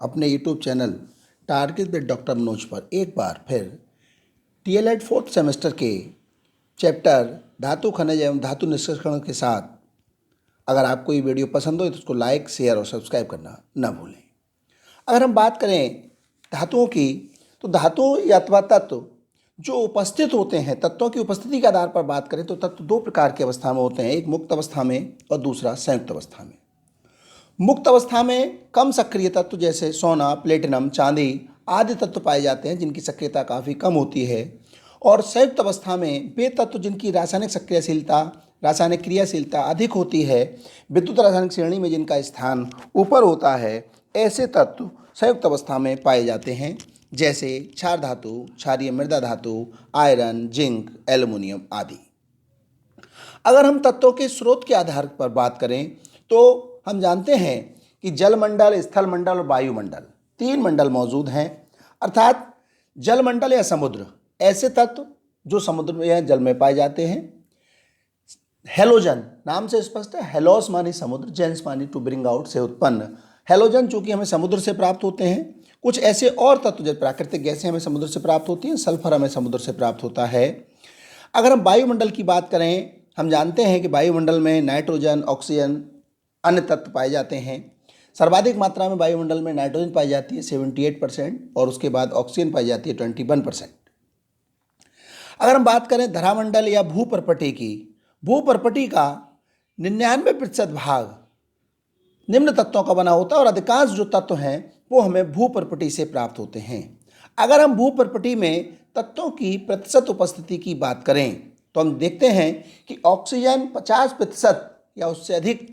अपने YouTube channel target with doctor Manoj पर एक बार फिर DLED 4th सेमेस्टर के चैप्टर धातु खनिज एवं धातु निष्कर्षण के साथ अगर आपको ये वीडियो पसंद हो तो उसको लाइक, शेयर और सब्सक्राइब करना न भूलें। अगर हम बात करें धातुओं की, तो धातु या अथवा तत्व जो उपस्थित होते हैं, तत्वों की उपस्थिति के आधार पर बात करें तो तत्व दो प्रकार की अवस्था में होते हैं, एक मुक्त अवस्था में और दूसरा संयुक्त अवस्था में। मुक्त अवस्था में कम सक्रिय तत्व जैसे सोना, प्लेटिनम, चांदी आदि तत्व पाए जाते हैं जिनकी सक्रियता काफ़ी कम होती है, और संयुक्त अवस्था में वे तत्व जिनकी रासायनिक क्रियाशीलता अधिक होती है, विद्युत रासायनिक श्रेणी में जिनका स्थान ऊपर होता है, ऐसे तत्व संयुक्त अवस्था में पाए जाते हैं, जैसे क्षार धातु, क्षारीय मृदा धातु, आयरन, जिंक, एल्युमिनियम आदि। अगर हम तत्वों के स्रोत के आधार पर बात करें तो हम जानते हैं कि जलमंडल, स्थल मंडल और वायुमंडल, तीन मंडल मौजूद हैं। अर्थात जलमंडल या समुद्र, ऐसे तत्व जो समुद्र में या जल में पाए जाते हैं। हेलोजन, नाम से स्पष्ट है, हेलोस मानी समुद्र, जेंस मानी टू ब्रिंग आउट से उत्पन्न हेलोजन चूंकि हमें समुद्र से प्राप्त होते हैं। कुछ ऐसे और तत्व जैसे प्राकृतिक गैसें हमें समुद्र से प्राप्त होती हैं, सल्फर हमें समुद्र से प्राप्त होता है। अगर हम वायुमंडल की बात करें, हम जानते हैं कि वायुमंडल में नाइट्रोजन, ऑक्सीजन, अन्य तत्व पाए जाते हैं। सर्वाधिक मात्रा में वायुमंडल में नाइट्रोजन पाई जाती है 78% और उसके बाद ऑक्सीजन पाई जाती है 21%। अगर हम बात करें धरामंडल या भूपर्पटी की, भूपर्पटी का 99% भाग निम्न तत्वों का बना होता है और अधिकांश जो तत्व हैं वो हमें भूपर्पटी से प्राप्त होते हैं। अगर हम भूपर्पटी में तत्वों की प्रतिशत उपस्थिति की बात करें तो हम देखते हैं कि ऑक्सीजन 50% या उससे अधिक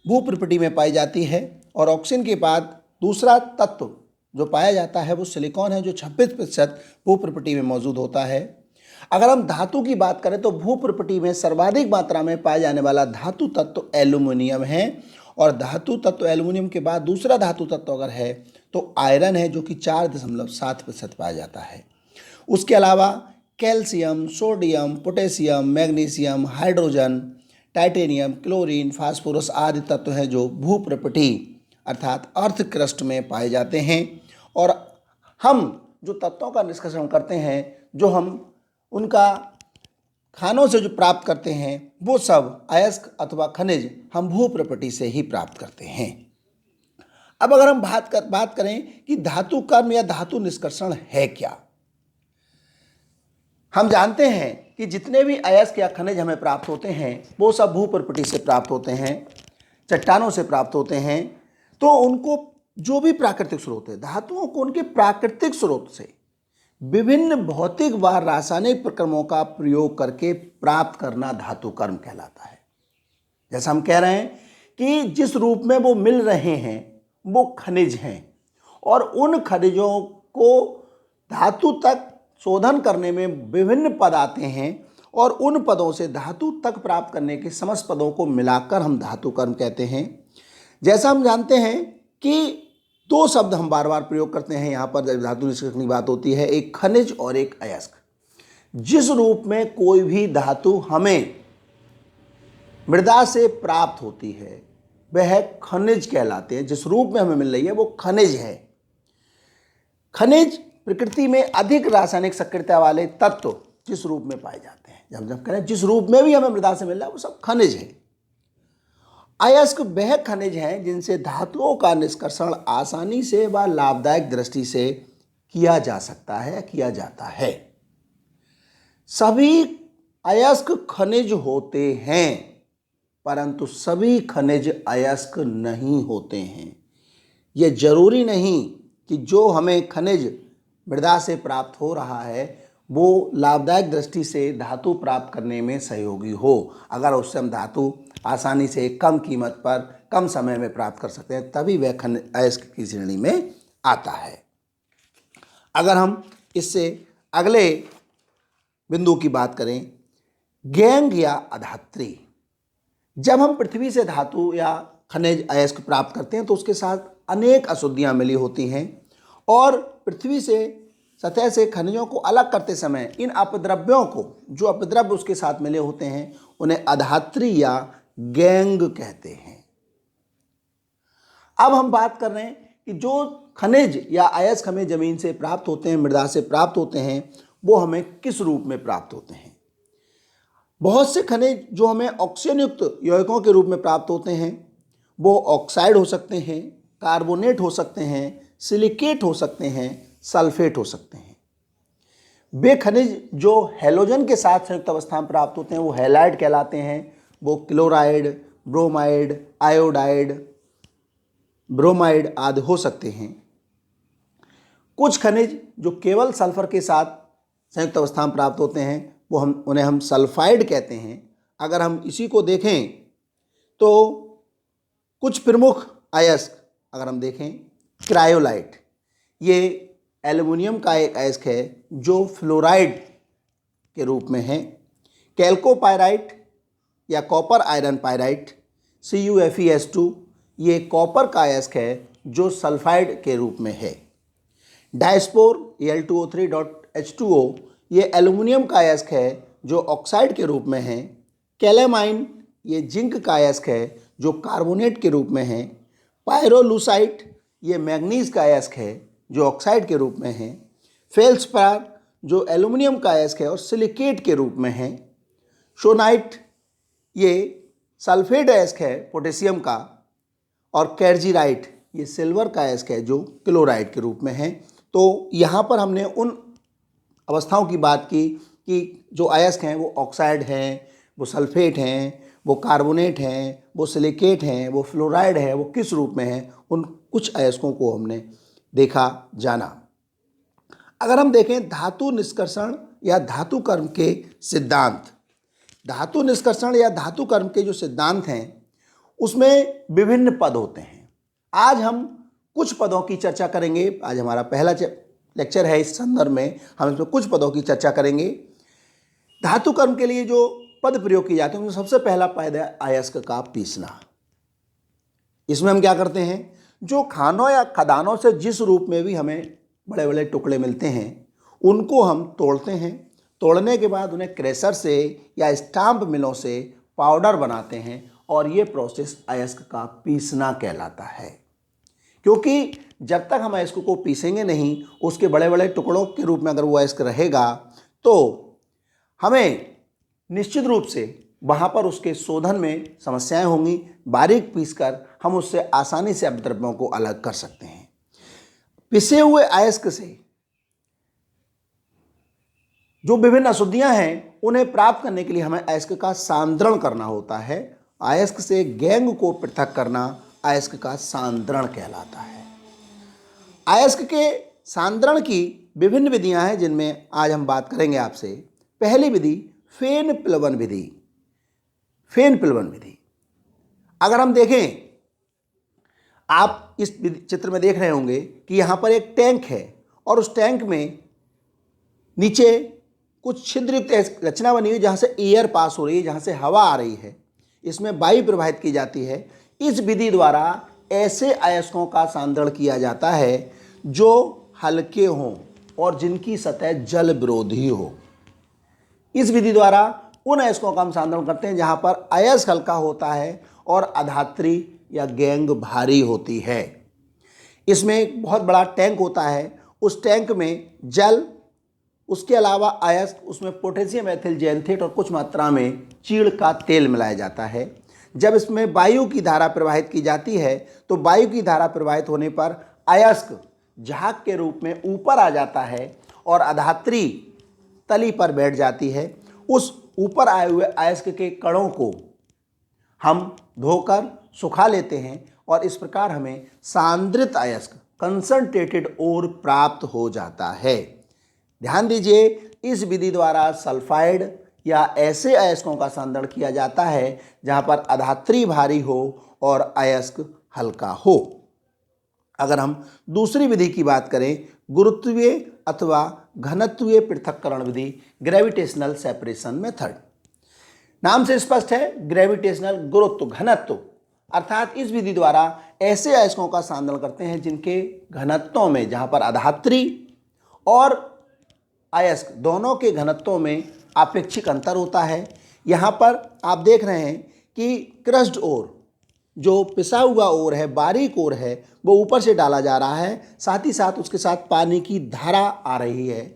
भूपर्पटी में पाई जाती है, और ऑक्सीजन के बाद दूसरा तत्व जो पाया जाता है वो सिलिकॉन है, जो 26% भूपर्पटी में मौजूद होता है। अगर हम धातु की बात करें तो भूपर्पटी में सर्वाधिक मात्रा में पाया जाने वाला धातु तत्व एल्यूमिनियम है, और धातु तत्व एल्यूमिनियम के बाद दूसरा धातु तत्व अगर है तो आयरन है, जो कि 4.7% पाया जाता है। उसके अलावा calcium, sodium, potassium, magnesium, hydrogen, titanium, chlorine, phosphorus आदि तत्व हैं जो भूपर्पटी अर्थात अर्थ क्रस्ट में पाए जाते हैं। और हम जो तत्वों का निष्कर्षण करते हैं, जो हम उनका खानों से जो प्राप्त करते हैं, वो सब अयस्क अथवा खनिज हम भूपर्पटी से ही प्राप्त करते हैं। अब अगर हम बात करें कि धातु कर्म या धातु निष्कर्षण है क्या, हम जानते हैं कि जितने भी अयस्क या खनिज हमें प्राप्त होते हैं वो सब भूपर्पटी से प्राप्त होते हैं, चट्टानों से प्राप्त होते हैं। तो उनको जो भी प्राकृतिक स्रोत है, धातुओं को उनके प्राकृतिक स्रोत से विभिन्न भौतिक व रासायनिक प्रक्रमों का प्रयोग करके प्राप्त करना धातु कर्म कहलाता है। जैसा हम कह रहे हैं कि जिस रूप में वो मिल रहे हैं वो खनिज हैं, और उन खनिजों को धातु तक शोधन करने में विभिन्न पद आते हैं, और उन पदों से धातु तक प्राप्त करने के समस्त पदों को मिलाकर हम धातु कर्म कहते हैं। जैसा हम जानते हैं कि दो शब्द हम बार बार प्रयोग करते हैं यहाँ पर जब धातु निष्कर्षण की बात होती है, एक खनिज और एक अयस्क। जिस रूप में कोई भी धातु हमें मृदा से प्राप्त होती है वह खनिज कहलाते हैं। जिस रूप में हमें मिल रही है वो खनिज है। खनिज प्रकृति में अधिक रासायनिक सक्रियता वाले तत्व जिस रूप में पाए जाते हैं, जब करें जिस रूप में भी हमें मृदा से मिल रहा है वो सब खनिज है। अयस्क वह खनिज हैं जिनसे धातुओं का निष्कर्षण आसानी से व लाभदायक दृष्टि से किया जा सकता है, किया जाता है। सभी अयस्क खनिज होते हैं परंतु सभी खनिज अयस्क नहीं होते हैं। यह जरूरी नहीं कि जो हमें खनिज मृदा से प्राप्त हो रहा है वो लाभदायक दृष्टि से धातु प्राप्त करने में सहयोगी हो। अगर उससे हम धातु आसानी से कम कीमत पर कम समय में प्राप्त कर सकते हैं तभी वह खनिज अयस्क की श्रेणी में आता है। अगर हम इससे अगले बिंदु की बात करें, गैंग या अधात्री, जब हम पृथ्वी से धातु या खनिज अयस्क प्राप्त करते हैं तो उसके साथ अनेक अशुद्धियाँ मिली होती हैं, और पृथ्वी से सतह से खनिजों को अलग करते समय इन अपद्रव्यों को, जो अपद्रव्य उसके साथ मिले होते हैं, उन्हें अधात्री या गैंग कहते हैं। अब हम बात कर रहे हैं कि जो खनिज या अयस्क हमें ज़मीन से प्राप्त होते हैं, मृदा से प्राप्त होते हैं, वो हमें किस रूप में प्राप्त होते हैं। बहुत से खनिज जो हमें ऑक्सीजन युक्त यौगिकों के रूप में प्राप्त होते हैं वो ऑक्साइड हो सकते हैं, कार्बोनेट हो सकते हैं, सिलिकेट हो सकते हैं, सल्फेट हो सकते हैं। वे खनिज जो हैलोजन के साथ संयुक्त अवस्था में प्राप्त होते हैं वो हैलाइड कहलाते हैं। वो क्लोराइड, ब्रोमाइड, आयोडाइड, ब्रोमाइड आदि हो सकते हैं। कुछ खनिज जो केवल सल्फर के साथ संयुक्त अवस्था में प्राप्त होते हैं वो उन्हें हम सल्फाइड कहते हैं। अगर हम इसी को देखें तो कुछ प्रमुख अयस्क अगर हम देखें, क्रायोलाइट, ये एल्युमिनियम का एक अयस्क है जो फ्लोराइड के रूप में है। कैल्कोपायराइट या कॉपर आयरन पायराइट, CuFeS2, ये कॉपर का अयस्क है जो सल्फाइड के रूप में है। डायस्पोर Al2O3.H2O, ये एल्युमिनियम का अयस्क है जो ऑक्साइड के रूप में है। कैलेमाइन, ये जिंक का अयस्क है जो कार्बोनेट के रूप में है। पायरोलूसाइट, ये मैग्नीज का अयस्क है जो ऑक्साइड के रूप में है। फेल्सपार, जो एल्युमिनियम का अयस्क है और सिलिकेट के रूप में है। शोनाइट, ये सल्फेट अयस्क है पोटेशियम का। और कैर्जीराइट, ये सिल्वर का अयस्क है जो क्लोराइड के रूप में है। तो यहाँ पर हमने उन अवस्थाओं की बात की कि जो अयस्क हैं वो ऑक्साइड हैं, वो सल्फेट हैं, वो कार्बोनेट हैं, वो सिलिकेट हैं, वो फ्लोराइड है, वो किस रूप में है, उन कुछ अयस्कों को हमने देखा जाना। अगर हम देखें धातु निष्कर्षण या धातु कर्म के सिद्धांत, धातु निष्कर्षण या धातु कर्म के जो सिद्धांत हैं उसमें विभिन्न पद होते हैं। आज हम कुछ पदों की चर्चा करेंगे। आज हमारा पहला लेक्चर है, इस संदर्भ में हम इसमें कुछ पदों की चर्चा करेंगे। धातु कर्म के लिए जो पद प्रयोग किए जाते हैं उनमें सबसे पहला पद है अयस्क का पीसना। इसमें हम क्या करते हैं, जो खानों या खदानों से जिस रूप में भी हमें बड़े बड़े टुकड़े मिलते हैं उनको हम तोड़ते हैं। तोड़ने के बाद उन्हें क्रेशर से या स्टाम्प मिलों से पाउडर बनाते हैं और ये प्रोसेस अयस्क का पीसना कहलाता है। क्योंकि जब तक हम अयस्क को पीसेंगे नहीं, उसके बड़े बड़े टुकड़ों के रूप में अगर वो अयस्क रहेगा तो हमें निश्चित रूप से वहाँ पर उसके शोधन में समस्याएं होंगी। बारीक पीसकर हम उससे आसानी से अपद्रव्यों को अलग कर सकते हैं। पिसे हुए अयस्क से जो विभिन्न अशुद्धियां हैं उन्हें प्राप्त करने के लिए हमें अयस्क का सांद्रण करना होता है। अयस्क से गैंग को पृथक करना अयस्क का सांद्रण कहलाता है। अयस्क के सांद्रण की विभिन्न विधियां हैं जिनमें आज हम बात करेंगे आपसे। पहली विधि फेन प्लवन विधि। फेन प्लवन विधि अगर हम देखें, आप इस चित्र में देख रहे होंगे कि यहाँ पर एक टैंक है और उस टैंक में नीचे कुछ छिद्रयुक्त रचना बनी हुई जहाँ से एयर पास हो रही है, जहाँ से हवा आ रही है, इसमें वायु प्रवाहित की जाती है। इस विधि द्वारा ऐसे अयस्कों का सांद्रण किया जाता है जो हल्के हों और जिनकी सतह जल विरोधी हो। इस विधि द्वारा उन अयस्कों का हम सांद्रण करते हैं जहाँ पर अयस्क हल्का होता है और अधात्री या गैंग भारी होती है। इसमें एक बहुत बड़ा टैंक होता है, उस टैंक में जल, उसके अलावा अयस्क, उसमें पोटेशियम एथिल जैंथेट और कुछ मात्रा में चीड़ का तेल मिलाया जाता है। जब इसमें वायु की धारा प्रवाहित की जाती है तो वायु की धारा प्रवाहित होने पर अयस्क झाग के रूप में ऊपर आ जाता है और अधात्री तली पर बैठ जाती है। उस ऊपर आए हुए अयस्क के कणों को हम धोकर सुखा लेते हैं और इस प्रकार हमें सांद्रित अयस्क, कंसंट्रेटेड ओर प्राप्त हो जाता है। ध्यान दीजिए, इस विधि द्वारा सल्फाइड या ऐसे अयस्कों का सांद्रण किया जाता है जहाँ पर अधात्री भारी हो और अयस्क हल्का हो। अगर हम दूसरी विधि की बात करें, गुरुत्वीय अथवा घनत्वीय पृथक्करण विधि, ग्रेविटेशनल सेपरेशन मेथड। नाम से स्पष्ट है, ग्रेविटेशनल गुरुत्व घनत्व, अर्थात इस विधि द्वारा ऐसे अयस्कों का सांद्रण करते हैं जिनके घनत्वों में, जहाँ पर अधात्री और अयस्क दोनों के घनत्वों में आपेक्षिक अंतर होता है। यहाँ पर आप देख रहे हैं कि क्रस्ड ओर जो पिसा हुआ ओर है, बारीक ओर है, वो ऊपर से डाला जा रहा है, साथ ही साथ उसके साथ पानी की धारा आ रही है।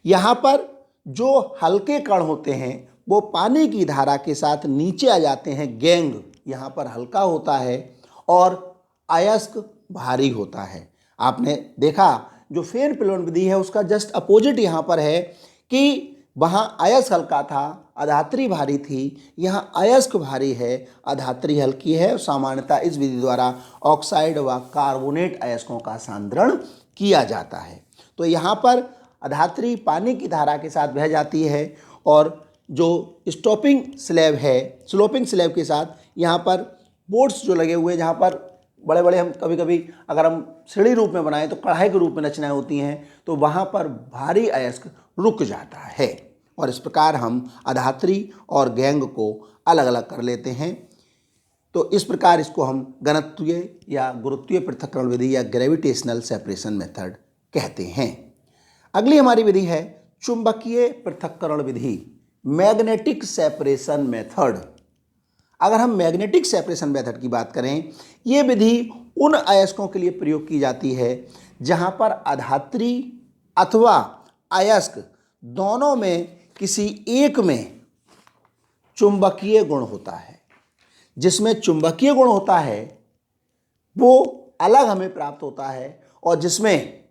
यहाँ पर जो हल्के कण होते हैं वो पानी की धारा के साथ नीचे आ जाते हैं। गैंग यहाँ पर हल्का होता है और अयस्क भारी होता है। आपने देखा जो फेन पिलोन विधि है उसका जस्ट अपोजिट यहाँ पर है कि वहाँ अयस्क हल्का था, अधात्री भारी थी, यहाँ अयस्क भारी है, अधात्री हल्की है। सामान्यतः इस विधि द्वारा ऑक्साइड व कार्बोनेट अयस्कों का सांद्रण किया जाता है। तो यहाँ पर अधात्री पानी की धारा के साथ बह जाती है और जो स्टॉपिंग स्लैब है, स्लोपिंग स्लैब के साथ यहाँ पर बोर्ड्स जो लगे हुए हैं, जहाँ पर बड़े बड़े हम कभी कभी अगर हम सीढ़ी रूप में बनाएं तो कढ़ाई के रूप में रचनाएं होती हैं, तो वहाँ पर भारी अयस्क रुक जाता है। और इस प्रकार हम अधात्री और गैंग को अलग अलग कर लेते हैं। तो इस प्रकार इसको हम घनत्वीय या गुरुत्वीय पृथक्करण विधि या ग्रेविटेशनल सेपरेशन मेथड कहते हैं। अगली हमारी विधि है चुंबकीय पृथक्करण विधि, मैग्नेटिक सेपरेशन मेथड। अगर हम मैग्नेटिक सेपरेशन मेथड की बात करें, ये विधि उन अयस्कों के लिए प्रयोग की जाती है जहां पर अधात्री अथवा अयस्क दोनों में किसी एक में चुंबकीय गुण होता है। जिसमें चुंबकीय गुण होता है वो अलग हमें प्राप्त होता है और जिसमें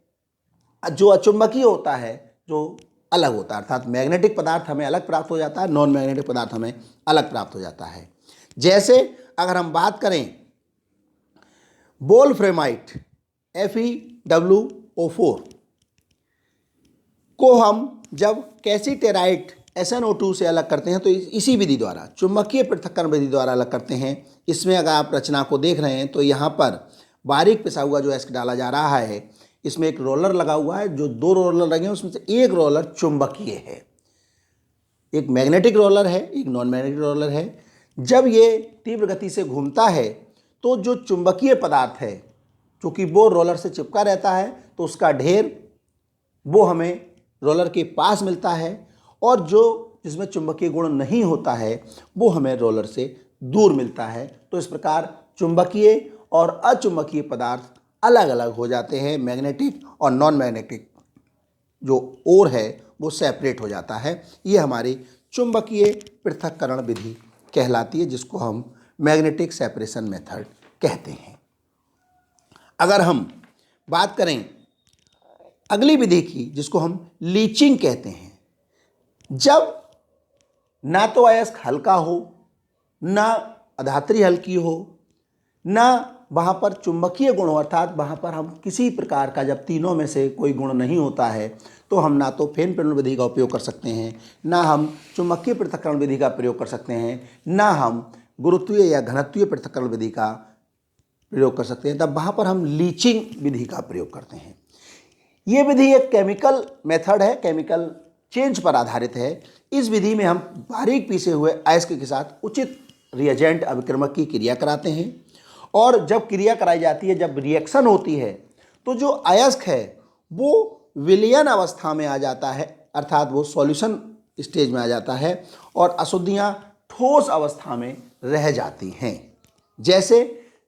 जो अचुंबकीय होता है जो अलग होता है, अर्थात मैग्नेटिक पदार्थ हमें अलग प्राप्त हो जाता है, नॉन मैग्नेटिक पदार्थ हमें अलग प्राप्त हो जाता है। जैसे अगर हम बात करें वोल्फ्रेमाइट FeWO4 को हम जब कैसीटेराइट SnO2 से अलग करते हैं तो इसी विधि द्वारा, चुंबकीय पृथक्करण विधि द्वारा अलग करते हैं। इसमें अगर आप रचना को देख रहे हैं तो यहाँ पर बारीक पिसा हुआ जो एस्क डाला जा रहा है, इसमें एक रोलर लगा हुआ है। जो 2 रोलर लगे हैं उसमें से एक रोलर चुंबकीय है, एक मैग्नेटिक रोलर है, एक नॉन मैग्नेटिक रोलर है। जब ये तीव्र गति से घूमता है तो जो चुंबकीय पदार्थ है, चूँकि वो रोलर से चिपका रहता है, तो उसका ढेर वो हमें रोलर के पास मिलता है और जो जिसमें चुंबकीय गुण नहीं होता है वो हमें रोलर से दूर मिलता है। तो इस प्रकार चुंबकीय और अचुंबकीय पदार्थ अलग अलग हो जाते हैं। मैग्नेटिक और नॉन मैग्नेटिक जो ओर है वो सेपरेट हो जाता है। ये हमारी चुंबकीय पृथक्करण विधि कहलाती है, जिसको हम मैग्नेटिक सेपरेशन मेथड कहते हैं। अगर हम बात करें अगली विधि की, जिसको हम लीचिंग कहते हैं, जब ना तो अयस्क हल्का हो, ना अधात्री हल्की हो, ना वहाँ पर चुंबकीय गुण हो, अर्थात वहाँ पर हम किसी प्रकार का, जब तीनों में से कोई गुण नहीं होता है तो हम ना तो फेन पिलोन विधि का उपयोग कर सकते हैं, ना हम चुंबकीय पृथक्करण विधि का प्रयोग कर सकते हैं, ना हम गुरुत्वीय या घनत्वीय पृथक्करण विधि का प्रयोग कर सकते हैं। तब वहाँ पर हम लीचिंग विधि का प्रयोग करते हैं। ये विधि एक केमिकल मेथड है, केमिकल चेंज पर आधारित है। इस विधि में हम बारीक पीसे हुए अयस्क के साथ उचित रिएजेंट अभिक्रमक की क्रिया कराते हैं और जब क्रिया कराई जाती है, जब रिएक्शन होती है, तो जो अयस्क है वो विलयन अवस्था में आ जाता है, अर्थात वो सॉल्यूशन स्टेज में आ जाता है और अशुद्धियाँ ठोस अवस्था में रह जाती हैं। जैसे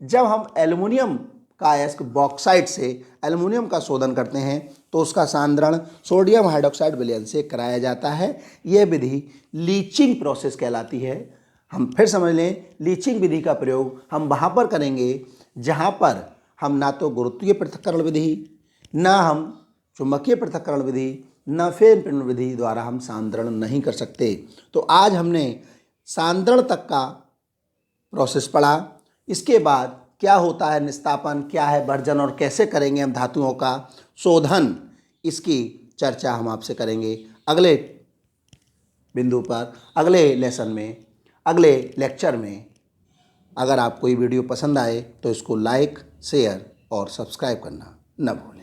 जब हम एल्युमिनियम का अयस्क बॉक्साइट से एल्युमिनियम का शोधन करते हैं तो उसका सांद्रण सोडियम हाइड्रोक्साइड विलयन से कराया जाता है। यह विधि लीचिंग प्रोसेस कहलाती है। हम फिर समझ लें, लीचिंग विधि का प्रयोग हम वहाँ पर करेंगे जहाँ पर हम ना तो गुरुत्वीय पृथक्करण विधि, ना हम चुंबकीय पृथक्करण विधि, ना फेन पिलोन विधि द्वारा हम सांद्रण नहीं कर सकते। तो आज हमने सांद्रण तक का प्रोसेस पढ़ा। इसके बाद क्या होता है निस्तापन, क्या है भर्जन और कैसे करेंगे हम धातुओं का शोधन, इसकी चर्चा हम आपसे करेंगे अगले बिंदु पर, अगले लेसन में, अगले लेक्चर में। अगर आपको ये वीडियो पसंद आए तो इसको लाइक, शेयर और सब्सक्राइब करना न भूलें।